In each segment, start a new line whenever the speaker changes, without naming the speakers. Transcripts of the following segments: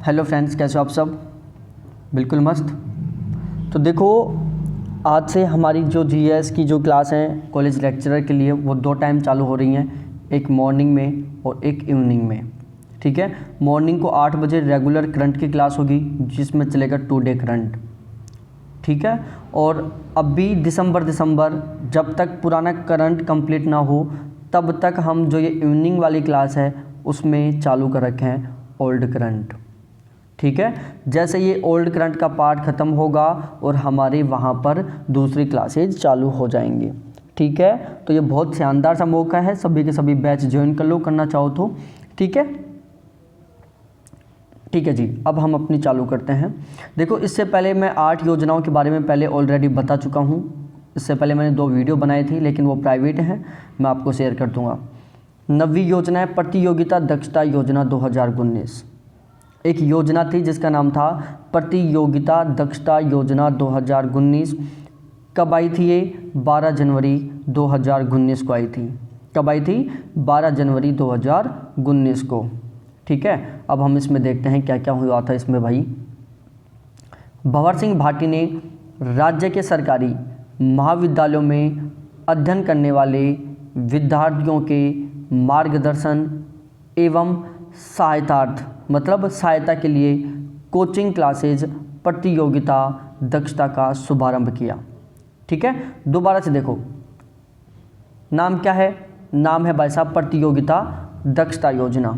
Hello friends, कैसे हो आप सब? बिल्कुल मस्त। तो देखो, आज से हमारी जो जीएस की जो क्लास है कॉलेज लेक्चरर के लिए, वो 2 टाइम चालू हो रही हैं, एक मॉर्निंग में और एक इवनिंग में। ठीक है, मॉर्निंग को 8 बजे रेगुलर करंट की क्लास होगी जिसमें चलेगा 2 डे करंट। ठीक है, और अभी दिसंबर जब तक पुराना करंट कंप्लीट ना हो तब तक हम जो ये इवनिंग वाली क्लास है उसमें चालू कर रखे हैं ओल्ड करंट। ठीक है, जैसे ये ओल्ड करंट का पार्ट ख़त्म होगा और हमारे वहाँ पर दूसरी क्लासेज चालू हो जाएंगी। ठीक है, तो ये बहुत शानदार सा मौका है, सभी के सभी बैच ज्वाइन कर लो करना चाहो तो। ठीक है, ठीक है जी, अब हम अपनी चालू करते हैं। देखो, इससे पहले मैं 8 योजनाओं के बारे में पहले ऑलरेडी बता चुका हूँ। इससे पहले मैंने 2 वीडियो बनाई थी लेकिन वो प्राइवेट हैं, मैं आपको शेयर कर दूँगा। 9वीं योजना है प्रतियोगिता दक्षता योजना 2019। एक योजना थी जिसका नाम था प्रतियोगिता दक्षता योजना 2019। कब आई थी ये? 12 जनवरी 2019 को आई थी। कब आई थी? 12 जनवरी 2019 को। ठीक है, अब हम इसमें देखते हैं क्या क्या हुआ था इसमें भाई। भंवर सिंह भाटी ने राज्य के सरकारी महाविद्यालयों में अध्ययन करने वाले विद्यार्थियों के मार्गदर्शन एवं सहायतार्थ, मतलब सहायता के लिए कोचिंग क्लासेज प्रतियोगिता दक्षता का शुभारंभ किया। ठीक है, दोबारा से देखो, नाम क्या है? नाम है भाई साहब प्रतियोगिता दक्षता योजना।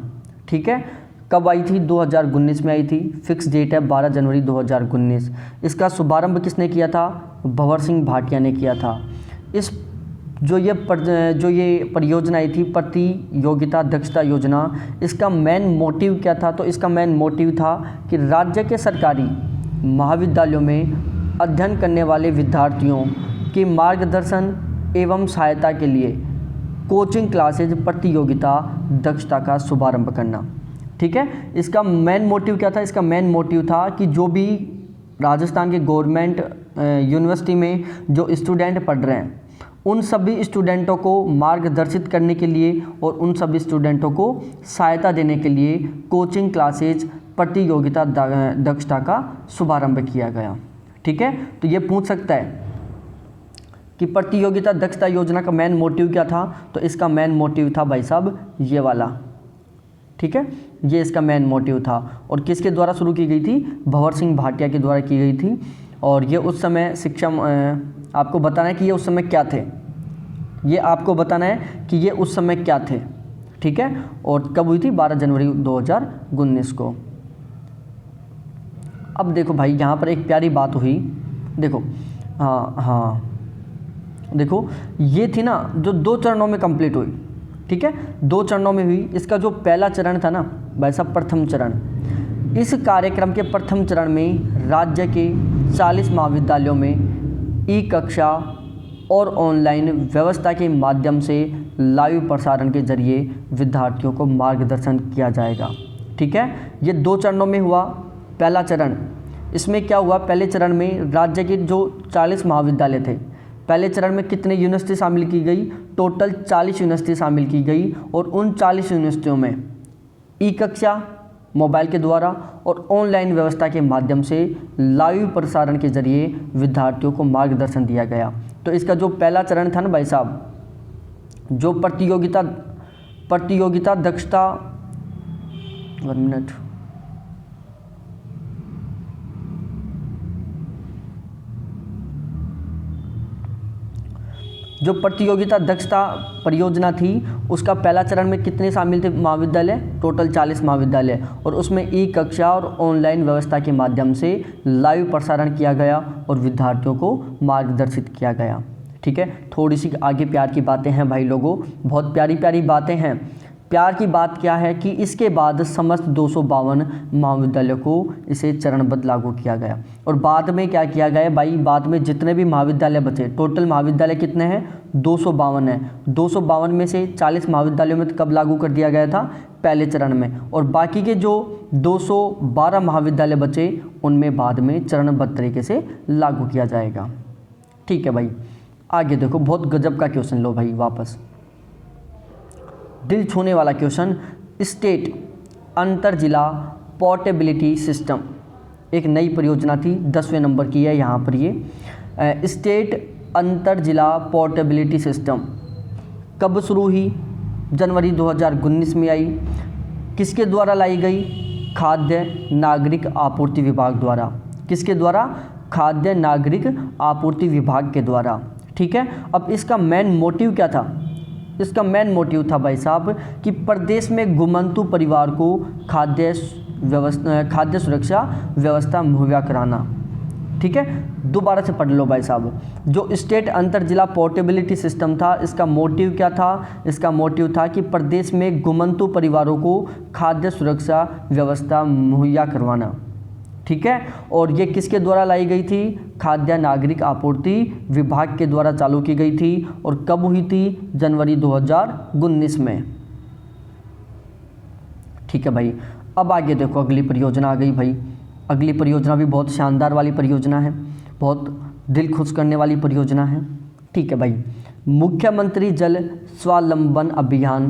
ठीक है, कब आई थी? 2019 में आई थी। फिक्स डेट है 12 जनवरी 2019। इसका शुभारंभ किसने किया था? भंवर सिंह भाटिया ने किया था। इस जो ये परियोजना आई थी प्रतियोगिता दक्षता योजना, इसका मेन मोटिव क्या था? तो इसका मेन मोटिव था कि राज्य के सरकारी महाविद्यालयों में अध्ययन करने वाले विद्यार्थियों के मार्गदर्शन एवं सहायता के लिए कोचिंग क्लासेज प्रतियोगिता दक्षता का शुभारंभ करना। ठीक है, इसका मेन मोटिव क्या था? इसका मेन मोटिव था कि जो भी राजस्थान के गवर्नमेंट यूनिवर्सिटी में जो स्टूडेंट पढ़ रहे हैं उन सभी स्टूडेंटों को मार्गदर्शित करने के लिए और उन सभी स्टूडेंटों को सहायता देने के लिए कोचिंग क्लासेज प्रतियोगिता दक्षता का शुभारंभ किया गया। ठीक है, तो ये पूछ सकता है कि प्रतियोगिता दक्षता योजना का मेन मोटिव क्या था? तो इसका मेन मोटिव था भाई साहब ये वाला। ठीक है, ये इसका मेन मोटिव था और किसके द्वारा शुरू की गई थी? भंवर सिंह भाटिया के द्वारा की गई थी। और ये उस समय शिक्षा, आपको बताना है कि ये उस समय क्या थे, ये आपको बताना है कि ये उस समय क्या थे। ठीक है, और कब हुई थी? 12 जनवरी 2019 को। अब देखो भाई, यहाँ पर एक प्यारी बात हुई। देखो, हाँ देखो, ये थी ना जो 2 चरणों में कंप्लीट हुई। ठीक है, 2 चरणों में हुई। इसका जो पहला चरण था ना भाई साहब, प्रथम चरण, इस कार्यक्रम के प्रथम चरण में राज्य के 40 महाविद्यालयों में ई कक्षा और ऑनलाइन व्यवस्था के माध्यम से लाइव प्रसारण के जरिए विद्यार्थियों को मार्गदर्शन किया जाएगा। ठीक है, ये 2 चरणों में हुआ। पहला चरण, इसमें क्या हुआ? पहले चरण में राज्य के जो 40 महाविद्यालय थे, पहले चरण में कितने यूनिवर्सिटी शामिल की गई? टोटल 40 यूनिवर्सिटी शामिल की गई और उन 40 यूनिवर्सिटियों में ई कक्षा मोबाइल के द्वारा और ऑनलाइन व्यवस्था के माध्यम से लाइव प्रसारण के जरिए विद्यार्थियों को मार्गदर्शन दिया गया। तो इसका जो पहला चरण था ना भाई साहब, जो प्रतियोगिता दक्षता, 1 मिनट, जो प्रतियोगिता दक्षता परियोजना थी उसका पहला चरण में कितने शामिल थे महाविद्यालय? टोटल 40 महाविद्यालय, और उसमें ई कक्षा और ऑनलाइन व्यवस्था के माध्यम से लाइव प्रसारण किया गया और विद्यार्थियों को मार्गदर्शित किया गया। ठीक है, थोड़ी सी आगे प्यार की बातें हैं भाई लोगों, बहुत प्यारी प्यारी बातें हैं। प्यार की बात क्या है कि इसके बाद समस्त 252 महाविद्यालयों को इसे चरणबद्ध लागू किया गया। और बाद में क्या किया गया भाई? बाद में जितने भी महाविद्यालय बचे, टोटल महाविद्यालय कितने हैं? 252 हैं। 252 में से 40 महाविद्यालयों में कब लागू कर दिया गया था? पहले चरण में। और बाकी के जो 212 महाविद्यालय बचे उनमें बाद में चरणबद्ध तरीके से लागू किया जाएगा। ठीक है भाई, आगे देखो, बहुत गजब का क्वेश्चन लो भाई, वापस दिल छूने वाला क्वेश्चन। स्टेट अंतर जिला पोर्टेबिलिटी सिस्टम, एक नई परियोजना थी, 10वें नंबर की है यहाँ पर ये। स्टेट अंतर जिला पोर्टेबिलिटी सिस्टम कब शुरू हुई? जनवरी 2019 में आई। किसके द्वारा लाई गई? खाद्य नागरिक आपूर्ति विभाग द्वारा। किसके द्वारा? खाद्य नागरिक आपूर्ति विभाग के द्वारा। ठीक है, अब इसका मेन मोटिव क्या था? इसका मेन मोटिव था भाई साहब कि प्रदेश में घुमंतु परिवार को खाद्य सुरक्षा व्यवस्था मुहैया कराना। ठीक है, दोबारा से पढ़ लो भाई साहब। जो स्टेट अंतर जिला पोर्टेबिलिटी सिस्टम था, इसका मोटिव क्या था? इसका मोटिव था कि प्रदेश में घुमंतु परिवारों को खाद्य सुरक्षा व्यवस्था मुहैया करवाना। ठीक है, और ये किसके द्वारा लाई गई थी? खाद्य नागरिक आपूर्ति विभाग के द्वारा चालू की गई थी। और कब हुई थी? जनवरी 2019 में। ठीक है भाई, अब आगे देखो, अगली परियोजना आ गई भाई। अगली परियोजना भी बहुत शानदार वाली परियोजना है, बहुत दिल खुश करने वाली परियोजना है। ठीक है भाई, मुख्यमंत्री जल स्वावलंबन अभियान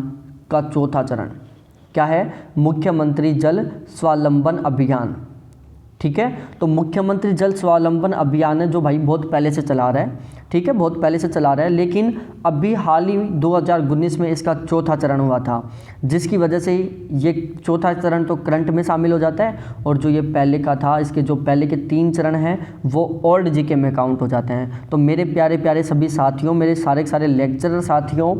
का चौथा चरण क्या है? मुख्यमंत्री जल स्वावलंबन अभियान। ठीक है, तो मुख्यमंत्री जल स्वावलंबन अभियान है जो भाई बहुत पहले से चला रहा है। ठीक है, बहुत पहले से चला रहा है, लेकिन अभी हाल ही 2019 में इसका चौथा चरण हुआ था, जिसकी वजह से ये चौथा चरण तो करंट में शामिल हो जाता है, और जो ये पहले का था, इसके जो पहले के 3 चरण हैं वो ओल्ड जीके में काउंट हो जाते हैं। तो मेरे प्यारे प्यारे सभी साथियों, मेरे सारे लेक्चरर साथियों,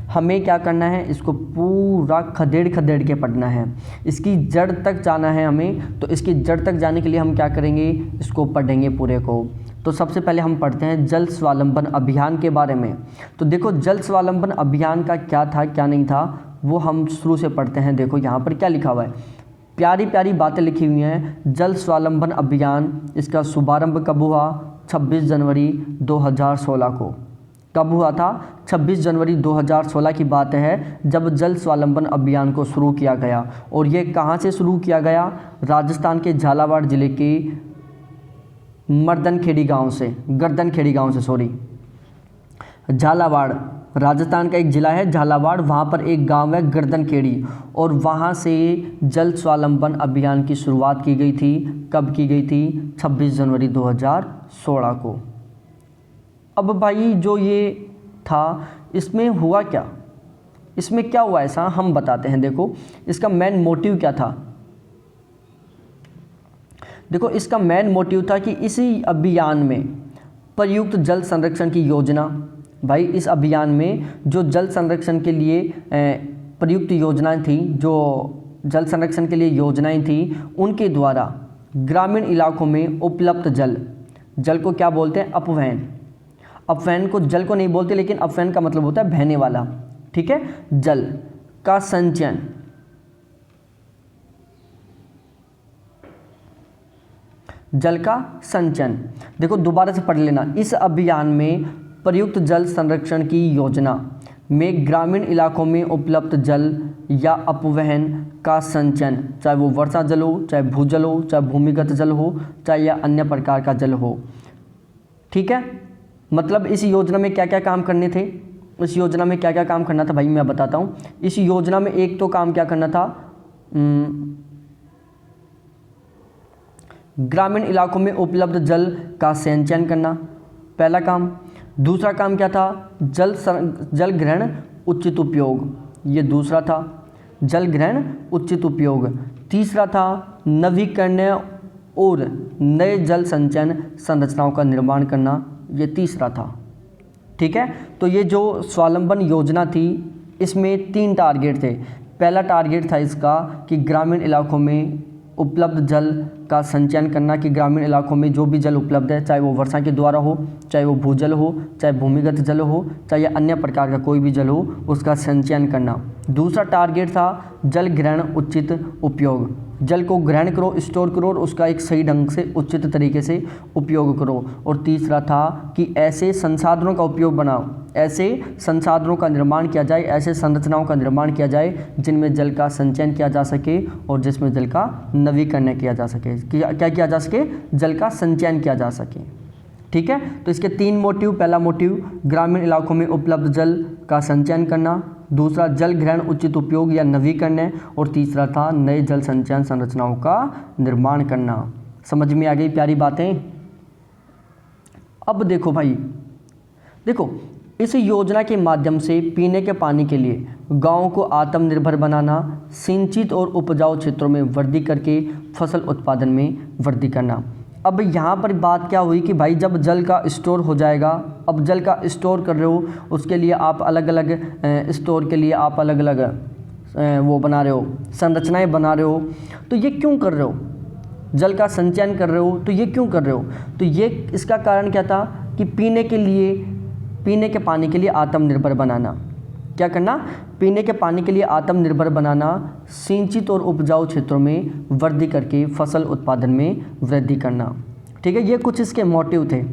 हमें क्या करना है? इसको पूरा खदेड़ के पढ़ना है, इसकी जड़ तक जाना है हमें। तो इसकी जड़ तक जाने के लिए हम क्या करेंगे? इसको पढ़ेंगे पूरे को। तो सबसे पहले हम पढ़ते हैं जल स्वावलंबन अभियान के बारे में। तो देखो, जल स्वावलंबन अभियान का क्या था क्या नहीं था वो हम शुरू से पढ़ते हैं। देखो यहाँ पर क्या लिखा हुआ है, प्यारी प्यारी बातें लिखी हुई हैं। जल स्वावलंबन अभियान, इसका शुभारंभ कब हुआ? 26 जनवरी 2016 को। कब हुआ था? 26 जनवरी 2016 की बात है, जब जल स्वावलंबन अभियान को शुरू किया गया। और ये कहाँ से शुरू किया गया? राजस्थान के झालावाड़ जिले के गर्दनखेड़ी गांव से सॉरी, झालावाड़ राजस्थान का एक ज़िला है झालावाड़, वहाँ पर एक गांव है गर्दनखेड़ी, और वहाँ से जल स्वावलंबन अभियान की शुरुआत की गई थी। कब की गई थी? 26 जनवरी 2016 को। अब भाई जो ये था, इसमें हुआ क्या? इसमें क्या हुआ ऐसा हम बताते हैं। देखो, इसका मेन मोटिव क्या था? देखो, इसका मेन मोटिव था कि इसी अभियान में प्रयुक्त जल संरक्षण की योजना, भाई इस अभियान में जो जल संरक्षण के लिए प्रयुक्त योजनाएं थी, जो जल संरक्षण के लिए योजनाएं थी, उनके द्वारा ग्रामीण इलाकों में उपलब्ध जल को क्या बोलते हैं? अपवहन। अपवहन को जल को नहीं बोलते, लेकिन अपवहन का मतलब होता है बहने वाला। ठीक है, जल का संचयन, जल का संचयन। देखो दोबारा से पढ़ लेना, इस अभियान में प्रयुक्त जल संरक्षण की योजना में ग्रामीण इलाकों में उपलब्ध जल या अपवहन का संचयन, चाहे वो वर्षा जल हो, चाहे भूजल हो, चाहे भूमिगत जल हो, चाहे या अन्य प्रकार का जल हो। ठीक है, मतलब इस योजना में क्या क्या काम करने थे? इस योजना में क्या क्या काम करना था भाई मैं बताता हूँ। इस योजना में एक तो काम क्या करना था, ग्रामीण इलाकों में उपलब्ध जल का संचयन करना, पहला काम। दूसरा काम क्या था? जल ग्रहण उचित उपयोग, ये दूसरा था, जल ग्रहण उचित उपयोग। तीसरा था नवीकरणीय और नए जल संचयन संरचनाओं का निर्माण करना, ये तीसरा था। ठीक है, तो ये जो स्वावलंबन योजना थी, इसमें 3 टारगेट थे। पहला टारगेट था इसका कि ग्रामीण इलाकों में उपलब्ध जल का संचयन करना, कि ग्रामीण इलाकों में जो भी जल उपलब्ध है, चाहे वो वर्षा के द्वारा हो, चाहे वो भूजल हो, चाहे भूमिगत जल हो, चाहे अन्य प्रकार का कोई भी जल हो, उसका संचयन करना। दूसरा टारगेट था जल ग्रहण उचित उपयोग, जल को ग्रहण करो, स्टोर करो और उसका एक सही ढंग से उचित तरीके से उपयोग करो। और तीसरा था कि ऐसे संसाधनों का उपयोग बनाओ, ऐसे संसाधनों का निर्माण किया जाए, ऐसे संरचनाओं का निर्माण किया जाए जिनमें जल का संचयन किया जा सके और जिसमें जल का नवीकरण किया जा सके। क्या किया जा सके? जल का संचयन किया जा सके। ठीक है, तो इसके 3 मोटिव। पहला मोटिव ग्रामीण इलाकों में उपलब्ध जल का संचयन करना, दूसरा जल ग्रहण उचित उपयोग या नवीकरण है, और तीसरा था नए जल संचयन संरचनाओं का निर्माण करना। समझ में आ गई प्यारी बातें। अब देखो भाई, देखो इस योजना के माध्यम से पीने के पानी के लिए गांवों को आत्मनिर्भर बनाना, सिंचित और उपजाऊ क्षेत्रों में वृद्धि करके फसल उत्पादन में वृद्धि करना। अब यहाँ पर बात क्या हुई कि भाई जब जल का स्टोर हो जाएगा, अब जल का स्टोर कर रहे हो, उसके लिए आप अलग अलग स्टोर के लिए आप अलग अलग वो बना रहे हो, संरचनाएं बना रहे हो, तो ये क्यों कर रहे हो? जल का संचयन कर रहे हो तो ये क्यों कर रहे हो? तो ये इसका कारण क्या था कि पीने के पानी के लिए आत्मनिर्भर बनाना। क्या करना? पीने के पानी के लिए आत्मनिर्भर बनाना, सिंचित और उपजाऊ क्षेत्रों में वृद्धि करके फसल उत्पादन में वृद्धि करना। ठीक है, ये कुछ इसके मोटिव थे।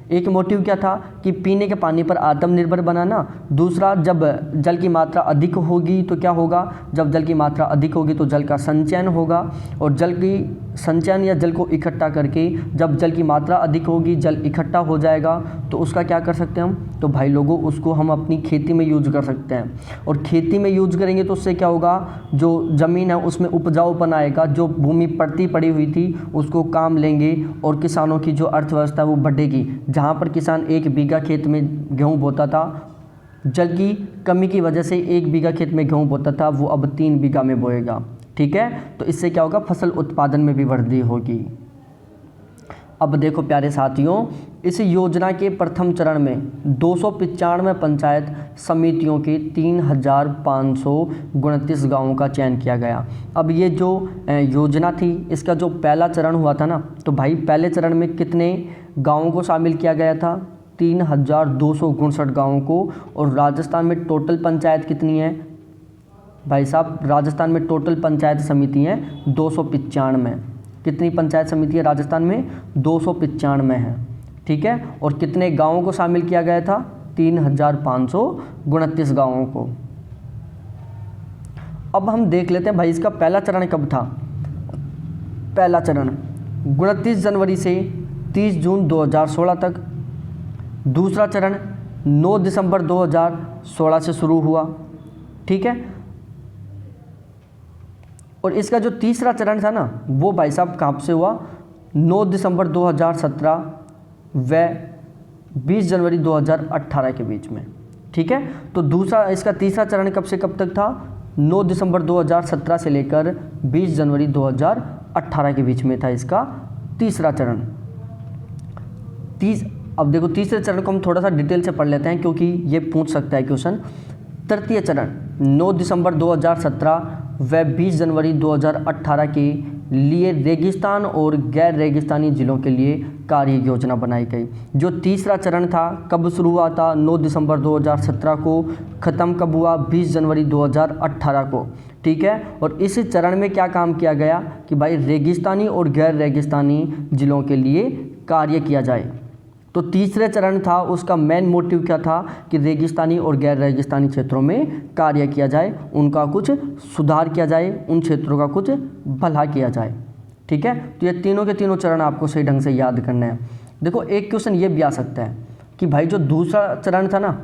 एक मोटिव क्या था कि पीने के पानी पर आत्मनिर्भर बनाना। दूसरा, जब जल की मात्रा अधिक होगी तो क्या होगा? जब जल की मात्रा अधिक होगी तो जल का संचयन होगा, और जल की संचयन या जल को इकट्ठा करके जब जल की मात्रा अधिक होगी, जल इकट्ठा हो जाएगा, तो उसका क्या कर सकते हैं हम? तो भाई लोगों, उसको हम अपनी खेती में यूज कर सकते हैं। और खेती में यूज करेंगे तो उससे क्या होगा? जो ज़मीन है उसमें उपजाऊपन आएगा, जो भूमि पड़ती पड़ी हुई थी उसको काम लेंगे, और किसानों की जो अर्थव्यवस्था है वो बढ़ेगी। जहाँ पर किसान 1 बीघा खेत में गेहूँ बोता था, जल की कमी की वजह से 1 बीघा खेत में गेहूँ बोता था, वो अब 3 बीघा में बोएगा। ठीक है, तो इससे क्या होगा? फसल उत्पादन में भी वृद्धि होगी। अब देखो प्यारे साथियों, इस योजना के प्रथम चरण में 295 पंचायत समितियों के 3529 गाँवों का चयन किया गया। अब ये जो योजना थी, इसका जो पहला चरण हुआ था ना, तो भाई पहले चरण में कितने गाँवों को शामिल किया गया था? 3259 गाँवों को। और राजस्थान में टोटल पंचायत कितनी है भाई साहब? राजस्थान में टोटल पंचायत समिति हैं 295। कितनी पंचायत समिति है राजस्थान में? 295 है। ठीक है, और कितने गांवों को शामिल किया गया था? 3529 गांवों को। अब हम देख लेते हैं भाई इसका पहला चरण कब था। पहला चरण 29 जनवरी से 30 जून 2016 तक। दूसरा चरण 9 दिसंबर 2016 से शुरू हुआ। ठीक है, और इसका जो तीसरा चरण था ना, वो भाई साहब कब से हुआ? 9 दिसंबर 2017 व 20 जनवरी 2018 के बीच में। ठीक है, तो दूसरा इसका तीसरा चरण कब से कब तक था? 9 दिसंबर 2017 से लेकर 20 जनवरी 2018 के बीच में था इसका तीसरा चरण। अब देखो तीसरे चरण को हम थोड़ा सा डिटेल से पढ़ लेते हैं, क्योंकि ये पूछ सकता है क्वेश्चन। तृतीय चरण 9 दिसंबर 2017 व 20 जनवरी 2018 के लिए रेगिस्तान और गैर रेगिस्तानी जिलों के लिए कार्य योजना बनाई गई। जो तीसरा चरण था कब शुरू हुआ था? 9 दिसंबर 2017 को। ख़त्म कब हुआ? 20 जनवरी 2018 को। ठीक है, और इस चरण में क्या काम किया गया कि भाई रेगिस्तानी और गैर रेगिस्तानी जिलों के लिए कार्य किया जाए। तो तीसरे चरण था, उसका मेन मोटिव क्या था कि रेगिस्तानी और गैर रेगिस्तानी क्षेत्रों में कार्य किया जाए, उनका कुछ सुधार किया जाए, उन क्षेत्रों का कुछ भला किया जाए। ठीक है, तो ये तीनों के तीनों चरण आपको सही ढंग से याद करना है। देखो एक क्वेश्चन ये भी आ सकता है कि भाई जो दूसरा चरण था ना,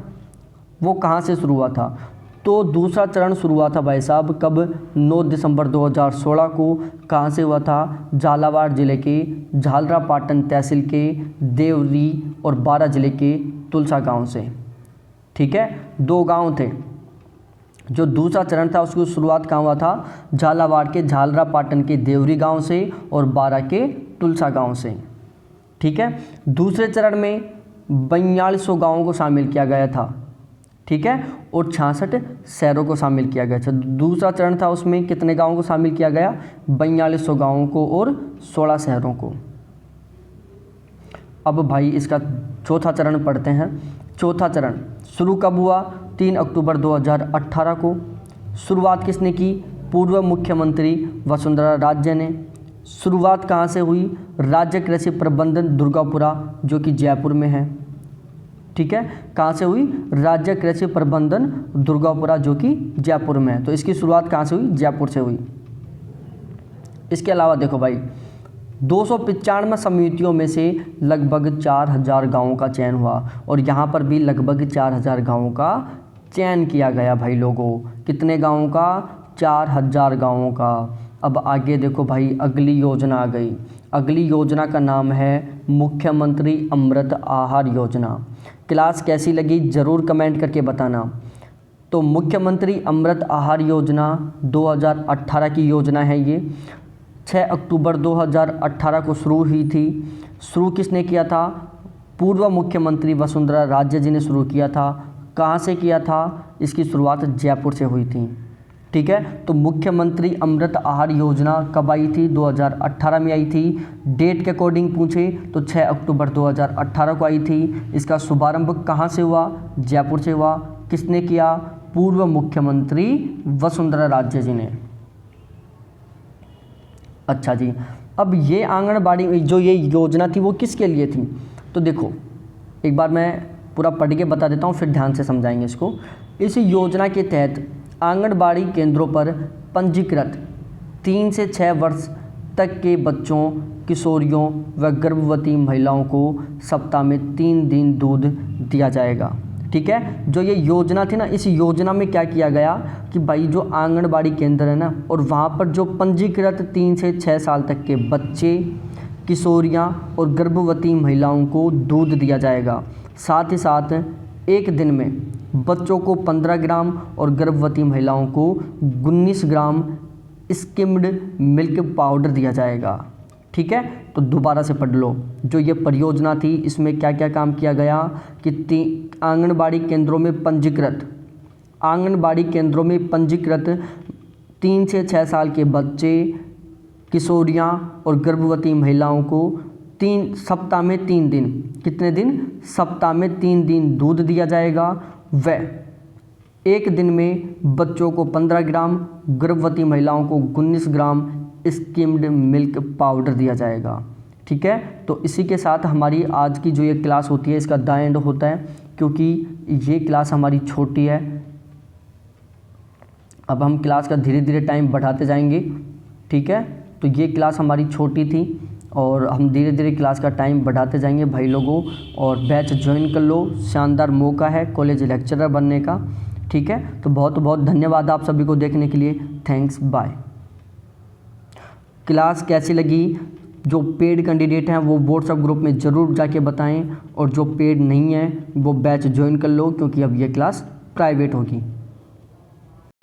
वो कहाँ से शुरू हुआ था? तो दूसरा चरण शुरू हुआ था भाई साहब कब? 9 दिसंबर 2016 को। कहाँ से हुआ था? झालावाड़ ज़िले के झालरापाटन तहसील के देवरी और बारां जिले के तुलसा गांव से। ठीक है, 2 गांव थे। जो दूसरा चरण था उसकी शुरुआत कहाँ हुआ था? झालावाड़ के झालरापाटन के देवरी गांव से और बारां के तुलसा गांव से। ठीक है, दूसरे चरण में 4200 गाँवों को शामिल किया गया था। ठीक है, और 66 शहरों को शामिल किया गया था। दूसरा चरण था, उसमें कितने गांवों को शामिल किया गया? 4200 गाँवों को और 16 शहरों को। अब भाई इसका चौथा चरण पढ़ते हैं। चौथा चरण शुरू कब हुआ? 3 अक्टूबर 2018 को। शुरुआत किसने की? पूर्व मुख्यमंत्री वसुंधरा राजे ने। शुरुआत कहाँ से हुई? राज्य कृषि प्रबंधन दुर्गापुरा, जो कि जयपुर में है। ठीक है, कहाँ से हुई? राज्य कृषि प्रबंधन दुर्गापुरा, जो कि जयपुर में है। तो इसकी शुरुआत कहाँ से हुई? जयपुर से हुई। इसके अलावा देखो भाई 295 समितियों में से लगभग 4000 गाँवों का चयन हुआ, और यहाँ पर भी लगभग 4000 गाँवों का चयन किया गया भाई लोगों। कितने गाँवों का? 4000 गाँवों का। अब आगे देखो भाई, अगली योजना आ गई। अगली योजना का नाम है मुख्यमंत्री अमृत आहार योजना। क्लास कैसी लगी ज़रूर कमेंट करके बताना। तो मुख्यमंत्री अमृत आहार योजना 2018 की योजना है। ये 6 अक्टूबर 2018 को शुरू हुई थी। शुरू किसने किया था? पूर्व मुख्यमंत्री वसुंधरा राजे जी ने शुरू किया था। कहाँ से किया था? इसकी शुरुआत जयपुर से हुई थी। ठीक है, तो मुख्यमंत्री अमृत आहार योजना कब आई थी? 2018 में आई थी। डेट के अकॉर्डिंग पूछे तो 6 अक्टूबर 2018 को आई थी। इसका शुभारंभ कहाँ से हुआ? जयपुर से हुआ। किसने किया? पूर्व मुख्यमंत्री वसुंधरा राजे जी ने। अच्छा जी, अब ये आंगनबाड़ी जो ये योजना थी वो किसके लिए थी? तो देखो, एक बार मैं पूरा पढ़ के बता देता हूँ, फिर ध्यान से समझाएंगे इसको। इस योजना के तहत आंगनबाड़ी केंद्रों पर पंजीकृत 3 से 6 वर्ष तक के बच्चों, किशोरियों व गर्भवती महिलाओं को सप्ताह में 3 दिन दूध दिया जाएगा। ठीक है, जो ये योजना थी ना, इस योजना में क्या किया गया कि भाई जो आंगनबाड़ी केंद्र है ना, और वहाँ पर जो पंजीकृत 3 से 6 साल तक के बच्चे, किशोरियाँ और गर्भवती महिलाओं को दूध दिया जाएगा। साथ ही साथ एक दिन में बच्चों को 15 ग्राम और गर्भवती महिलाओं को 19 ग्राम स्किम्ड मिल्क पाउडर दिया जाएगा। ठीक है, तो दोबारा से पढ़ लो। जो ये परियोजना थी, इसमें क्या क्या काम किया गया कि आंगनबाड़ी केंद्रों में पंजीकृत 3 से 6 साल के बच्चे, किशोरियाँ और गर्भवती महिलाओं को सप्ताह में 3 दिन, कितने दिन? सप्ताह में 3 दिन दूध दिया जाएगा। व एक दिन में बच्चों को 15 ग्राम, गर्भवती महिलाओं को 19 ग्राम स्किम्ड मिल्क पाउडर दिया जाएगा। ठीक है, तो इसी के साथ हमारी आज की जो ये क्लास होती है इसका द एंड होता है, क्योंकि ये क्लास हमारी छोटी है। अब हम क्लास का धीरे धीरे टाइम बढ़ाते जाएंगे। ठीक है, तो ये क्लास हमारी छोटी थी और हम धीरे धीरे क्लास का टाइम बढ़ाते जाएंगे भाई लोगों। और बैच ज्वाइन कर लो, शानदार मौका है कॉलेज लेक्चरर बनने का। ठीक है, तो बहुत बहुत धन्यवाद आप सभी को देखने के लिए। Thanks, bye. क्लास कैसी लगी? जो पेड कैंडिडेट हैं वो व्हाट्सएप ग्रुप में ज़रूर जाके बताएं, और जो पेड नहीं है वो बैच ज्वाइन कर लो, क्योंकि अब ये क्लास प्राइवेट होगी।